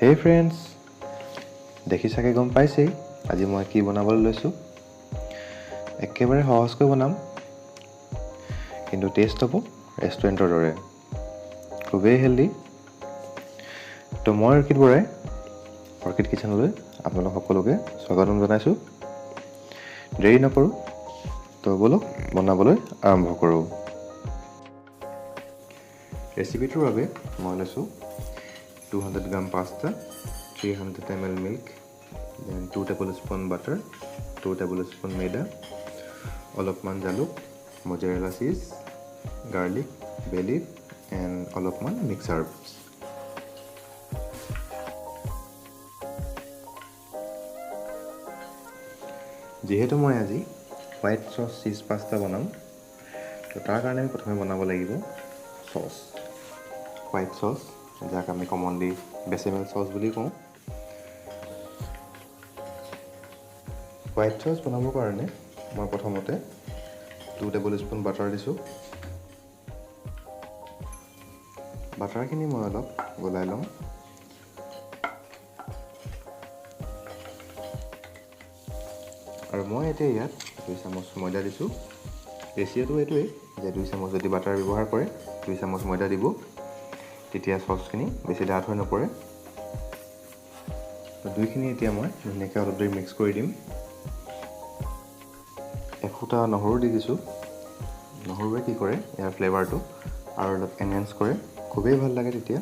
Hey friends, দেখি চাগে গম পাইছেই আজি মই কি বনাবলৈ লৈছোঁ। একেবাৰে সহজকৈ বনাম, কিন্তু টেষ্ট হ'ব ৰেষ্টুৰেণ্টৰ দৰে, খুবেই হেল্ডি। তো মই অৰ্কিড কিচেনলৈ আপোনালোক সকলোকে স্বাগতম জনাইছোঁ। দেৰি নকৰোঁ, তো ব'লক বনাবলৈ আৰম্ভ কৰোঁ। ৰেচিপিটোৰ বাবে মই লৈছোঁ 200 গ্ৰাম pasta, 300 ml milk, then 2 tablespoon butter, 2 tablespoon maida, অলপমান জালুক, mozzarella cheese, garlic, bay leaf, and অলপমান mixed herbs. যিহেতু মই আজি হোৱাইট চচ চিজ পাস্তা বনাম, তো তাৰ কাৰণে আমি প্ৰথমে বনাব লাগিব চচ, হোৱাইট চচ, যাক আমি কমনলি বেচেমেল চচ বুলি কওঁ। হোৱাইট চচ বনাবৰ কাৰণে মই প্ৰথমতে 2 টেবুলস্পুন বাটাৰ দিছোঁ। বাটাৰখিনি মই অলপ গলাই ল'ম। আৰু মই এতিয়া ইয়াত 2 চামুচ ময়দা দিছোঁ। ৰেচিপিটো এইটোৱেই যে 2 চামুচ যদি বাটাৰ ব্যৱহাৰ কৰে 2 চামুচ ময়দা দিব, তেতিয়া চচখিনি বেছি ডাঠ হৈ নপৰে। দুইখিনি এতিয়া মই ধুনীয়াকৈ অলপ দেৰি মিক্স কৰি দিম। এফুটা নহৰু দি দিছোঁ। নহৰুৱে কি কৰে, ইয়াৰ ফ্লেভাৰটো আৰু অলপ এনহেঞ্চ কৰে, খুবেই ভাল লাগে তেতিয়া।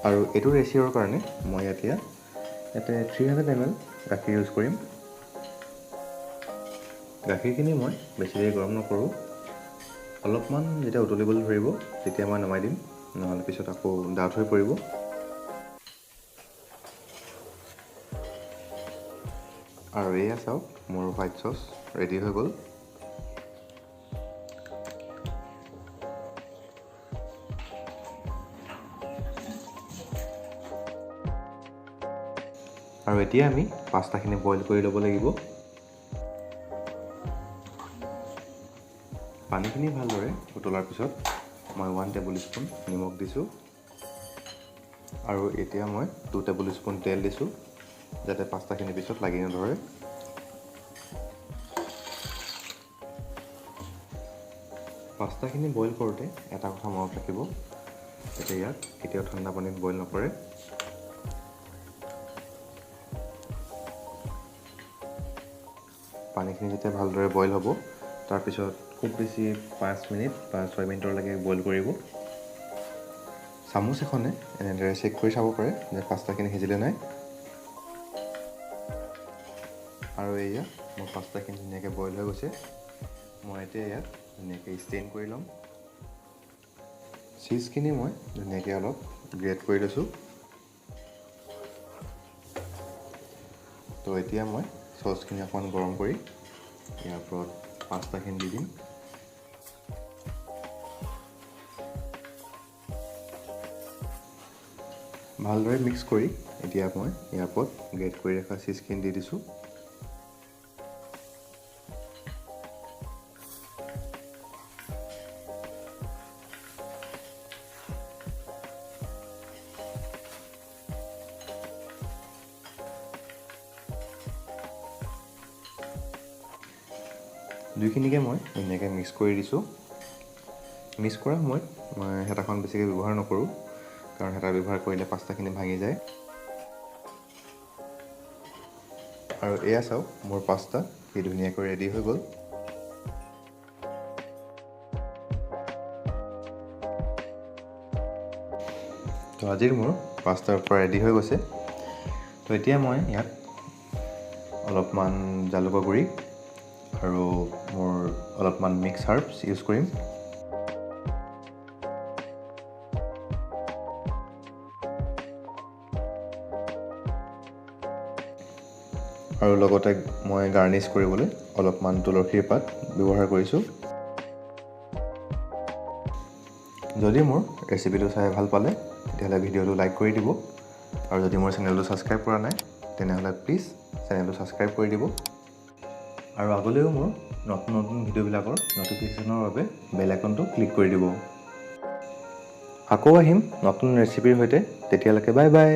আৰু এইটো ৰেচিপিৰ কাৰণে মই ইয়াতে 300 ml গাখীৰ ইউজ কৰিম। গাখীৰখিনি মই বেছি দেৰি গৰম নকৰোঁ, অলপমান যেতিয়া উতলিবলৈ ধৰিব তেতিয়া মই নমাই দিম, নহ'লে পিছত আকৌ ডাঠ হৈ পৰিব। আৰু এয়া চাওক, মোৰ হোৱাইট চচ ৰেডি হৈ গ'ল। আৰু এতিয়া আমি পাস্তাখিনি বইল কৰি ল'ব লাগিব। পানীখিনি ভালদৰে উতলাৰ পিছত মই 1 টেবুলস্পুন নিমখ দিছোঁ। আৰু এতিয়া মই 2 টেবুলস্পুন তেল দিছোঁ, যাতে পাস্তাখিনি পিছত লাগি নধৰে। পাস্তাখিনি বইল কৰোঁতে এটা কথা মনত ৰাখিব, যাতে ইয়াক কেতিয়াও ঠাণ্ডা পানীত বইল নকৰে। পানীখিনি যেতিয়া ভালদৰে বইল হ'ব, তাৰপিছত খুব বেছি 5 মিনিট বা 6 মিনিটলৈকে বইল কৰিব। চামুচ এখনে এনেদৰে চেক কৰি চাব পাৰে যে পাস্তাখিনি সিজিলে নাই। আৰু এয়া মোৰ পাস্তাখিনি ধুনীয়াকৈ বইল হৈ গৈছে। মই এতিয়া ইয়াত ধুনীয়াকৈ ষ্টেইন কৰি ল'ম। চীজখিনি মই ধুনীয়াকৈ অলপ গ্ৰেট কৰি লৈছোঁ। তো এতিয়া মই চচখিনি অকণমান গৰম কৰি ইয়াৰ ওপৰত পাস্তাখিনি দি দিম। ভালদৰে মিক্স কৰি এতিয়া মই ইয়াৰ ওপৰত গ্ৰেট কৰি ৰখা চীজখিনি দি দিছোঁ। দুইখিনিকে মই ধুনীয়াকৈ মিক্স কৰি দিছোঁ। মিক্স কৰাৰ সময়ত মই হেতাখন বেছিকৈ ব্যৱহাৰ নকৰোঁ, কাৰণ হেতা ব্যৱহাৰ কৰিলে পাস্তাখিনি ভাঙি যায়। আৰু এয়া চাওক, মোৰ পাস্তা কি ধুনীয়াকৈ ৰেডি হৈ গ'ল। তো আজিৰ মোৰ পাস্তাৰ পৰা ৰেডি হৈ গৈছে। তো এতিয়া মই ইয়াত অলপমান জালুকৰ গুড়ি আৰু মোৰ অলপমান মিক্স হাৰ্বছ ইউজ কৰিম। আৰু লগতে মই গাৰ্নিছ কৰিবলৈ অলপমান তুলসীৰ পাত ব্যৱহাৰ কৰিছোঁ। যদি মোৰ ৰেচিপিটো চাই ভাল পালে তেতিয়াহ'লে ভিডিঅ'টো লাইক কৰি দিব। আৰু যদি মোৰ চেনেলটো ছাবস্ক্ৰাইব কৰা নাই তেনেহ'লে প্লিজ চেনেলটো ছাবস্ক্ৰাইব কৰি দিব। আৰু আগলৈও মোৰ নতুন ভিডিঅ'বিলাকৰ ন'টিফিকেশ্যনৰ বাবে বেল আইকনটো ক্লিক কৰি দিব। আকৌ আহিম নতুন ৰেচিপিৰ সৈতে তেতিয়ালৈকে বাই বাই